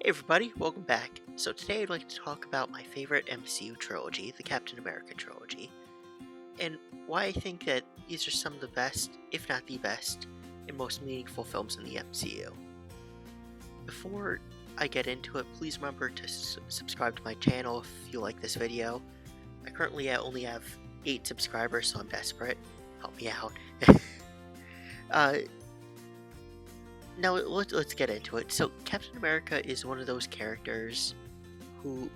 Hey everybody, welcome back. So today I'd like to talk about my favorite MCU trilogy, the Captain America trilogy, and why I think that these are some of the best, if not the best, and most meaningful films in the MCU. Before I get into it, please remember to subscribe to my channel if you like this video. I currently only have 8 subscribers, so I'm desperate. Help me out. Now let's get into it. So Captain America is one of those characters who,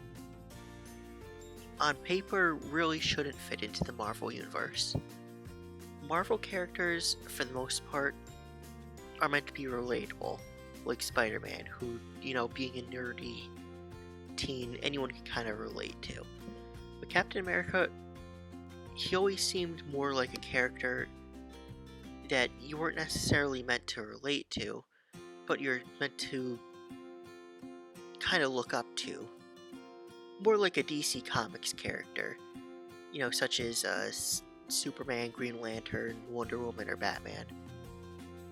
on paper, really shouldn't fit into the Marvel universe. Marvel characters, for the most part, are meant to be relatable, like Spider-Man, who, being a nerdy teen, anyone can kind of relate to. But Captain America, he always seemed more like a character that you weren't necessarily meant to relate to, but you're meant to kind of look up to. More like a DC Comics character, such as Superman, Green Lantern, Wonder Woman, or Batman.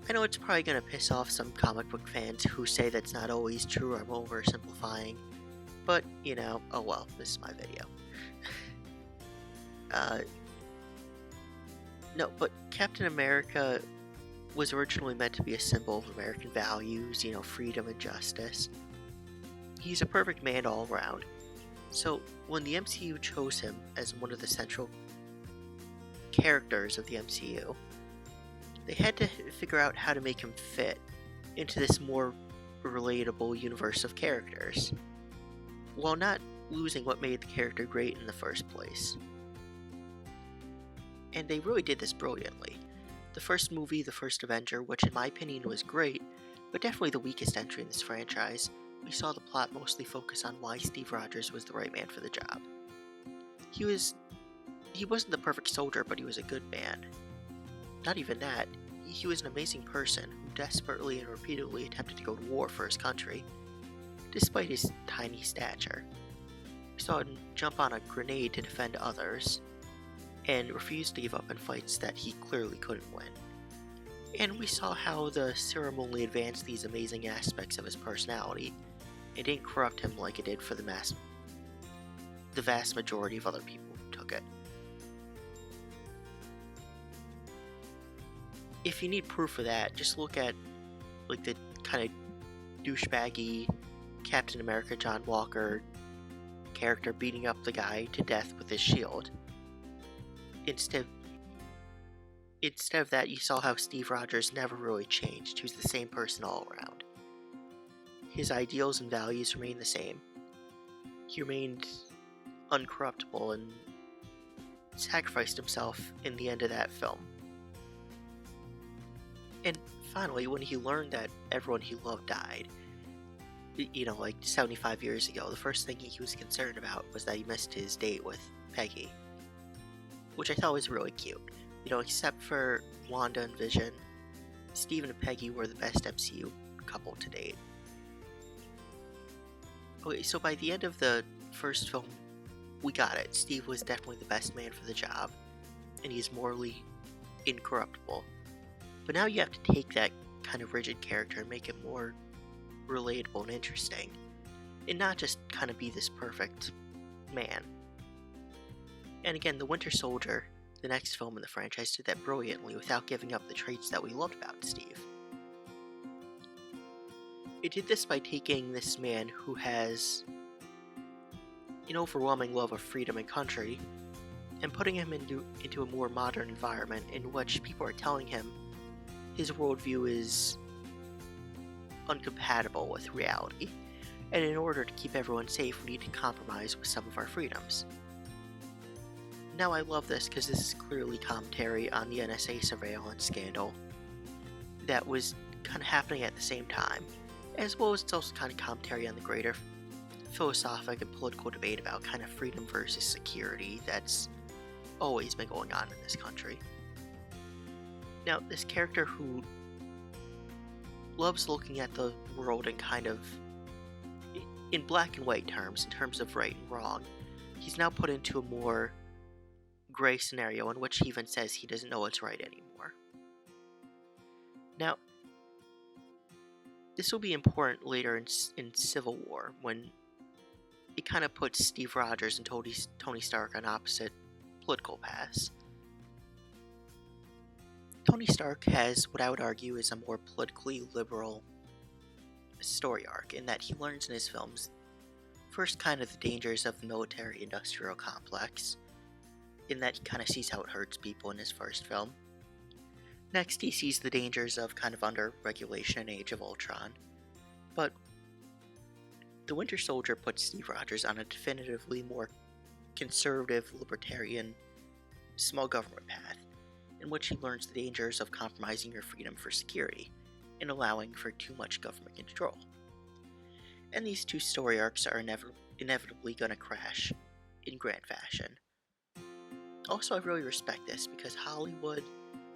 I know it's probably going to piss off some comic book fans who say that's not always true or I'm oversimplifying, but, oh well, this is my video. No, but Captain America was originally meant to be a symbol of American values, freedom and justice. He's a perfect man all around. So when the MCU chose him as one of the central characters of the MCU, they had to figure out how to make him fit into this more relatable universe of characters, while not losing what made the character great in the first place. And they really did this brilliantly. The first movie, the first Avenger, which in my opinion was great, but definitely the weakest entry in this franchise, we saw the plot mostly focus on why Steve Rogers was the right man for the job. He wasn't the perfect soldier, but he was a good man. Not even that, he was an amazing person who desperately and repeatedly attempted to go to war for his country, despite his tiny stature. We saw him jump on a grenade to defend others, and refused to give up in fights that he clearly couldn't win. And we saw how the serum only advanced these amazing aspects of his personality, and didn't corrupt him like it did for the vast majority of other people who took it. If you need proof of that, just look at the kind of douchebaggy Captain America John Walker character beating up the guy to death with his shield. Instead of that, you saw how Steve Rogers never really changed. He was the same person all around. His ideals and values remained the same. He remained uncorruptible and sacrificed himself in the end of that film. And finally, when he learned that everyone he loved died, 75 years ago, the first thing he was concerned about was that he missed his date with Peggy, which I thought was really cute. Except for Wanda and Vision, Steve and Peggy were the best MCU couple to date. Okay, so by the end of the first film, we got it. Steve was definitely the best man for the job, and he's morally incorruptible. But now you have to take that kind of rigid character and make it more relatable and interesting, and not just kind of be this perfect man. And again, The Winter Soldier, the next film in the franchise, did that brilliantly without giving up the traits that we loved about Steve. It did this by taking this man who has an overwhelming love of freedom and country, and putting him into a more modern environment in which people are telling him his worldview is incompatible with reality, and in order to keep everyone safe, we need to compromise with some of our freedoms. Now I love this because this is clearly commentary on the NSA surveillance scandal that was kind of happening at the same time, as well as it's also kind of commentary on the greater philosophic and political debate about kind of freedom versus security that's always been going on in this country. Now, this character who loves looking at the world in kind of in black and white terms, in terms of right and wrong, he's now put into a more gray scenario in which he even says he doesn't know what's right anymore. Now, This will be important later in Civil War, when it kind of puts Steve Rogers and Tony Stark on opposite political paths. Tony Stark has what I would argue is a more politically liberal story arc, in that he learns in his films first kind of the dangers of the military-industrial complex, in that he kind of sees how it hurts people in his first film. Next, he sees the dangers of kind of under-regulation in Age of Ultron, but The Winter Soldier puts Steve Rogers on a definitively more conservative, libertarian, small government path, in which he learns the dangers of compromising your freedom for security and allowing for too much government control. And these two story arcs are inevitably going to crash in grand fashion. Also, I really respect this because Hollywood,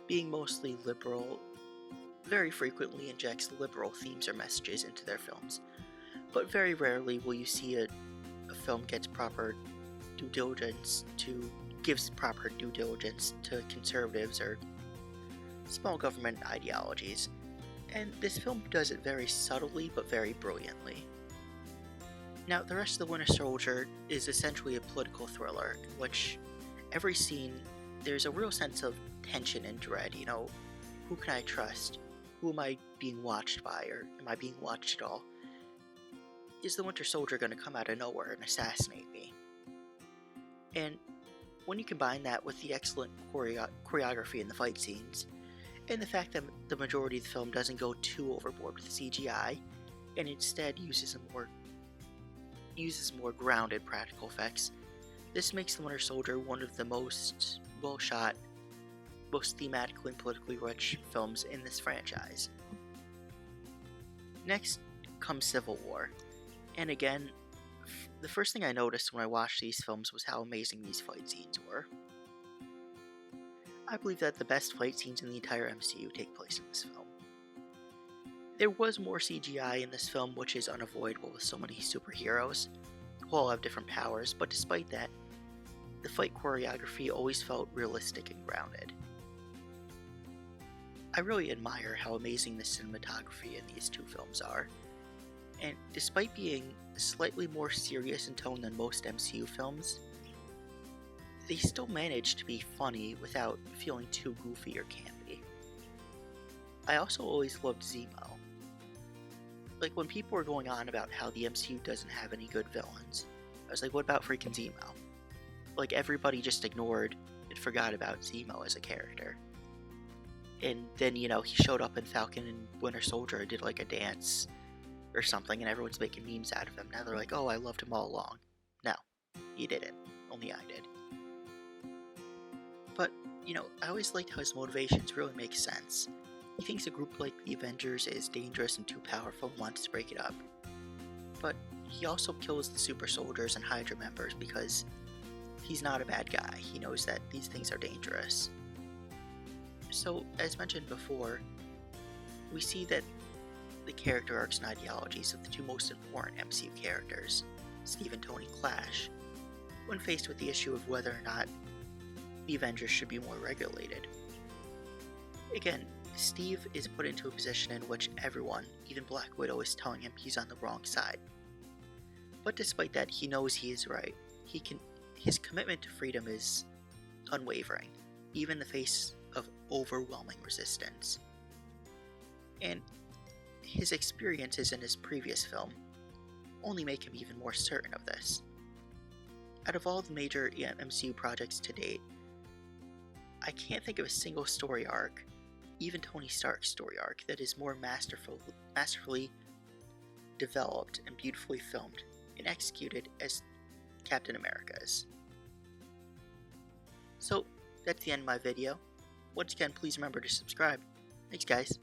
being mostly liberal, very frequently injects liberal themes or messages into their films, but very rarely will you see a film gives proper due diligence to conservatives or small government ideologies, and this film does it very subtly but very brilliantly. Now, the rest of The Winter Soldier is essentially a political thriller, in which every scene there's a real sense of tension and dread. Who can I trust? Who am I being watched by, or am I being watched at all? Is the Winter Soldier going to come out of nowhere and assassinate me? And when you combine that with the excellent choreography in the fight scenes, and the fact that the majority of the film doesn't go too overboard with CGI, and instead uses more grounded practical effects, this makes The Winter Soldier one of the most well-shot, most thematically and politically rich films in this franchise. Next comes Civil War, and again, the first thing I noticed when I watched these films was how amazing these fight scenes were. I believe that the best fight scenes in the entire MCU take place in this film. There was more CGI in this film, which is unavoidable with so many superheroes who all have different powers, but despite that, the fight choreography always felt realistic and grounded. I really admire how amazing the cinematography in these two films are, and despite being slightly more serious in tone than most MCU films, they still manage to be funny without feeling too goofy or campy. I also always loved Zemo. Like, when people were going on about how the MCU doesn't have any good villains, I was like, what about freaking Zemo? Like, everybody just ignored and forgot about Zemo as a character. And then, he showed up in Falcon and Winter Soldier and did like a dance or something, and everyone's making memes out of him. Now they're like, oh, I loved him all along. No, he didn't. Only I did. But, I always liked how his motivations really make sense. He thinks a group like the Avengers is dangerous and too powerful and wants to break it up. But he also kills the super soldiers and Hydra members because he's not a bad guy. He knows that these things are dangerous. So, as mentioned before, we see that the character arcs and ideologies of the two most important MCU characters, Steve and Tony, clash when faced with the issue of whether or not the Avengers should be more regulated. Again, Steve is put into a position in which everyone, even Black Widow, is telling him he's on the wrong side. But despite that, he knows he is right. His commitment to freedom is unwavering, even in the face of overwhelming resistance. And his experiences in his previous film only make him even more certain of this. Out of all the major MCU projects to date, I can't think of a single story arc, even Tony Stark's story arc, that is more masterfully developed and beautifully filmed and executed as Captain America's. So, that's the end of my video. Once again, please remember to subscribe. Thanks, guys.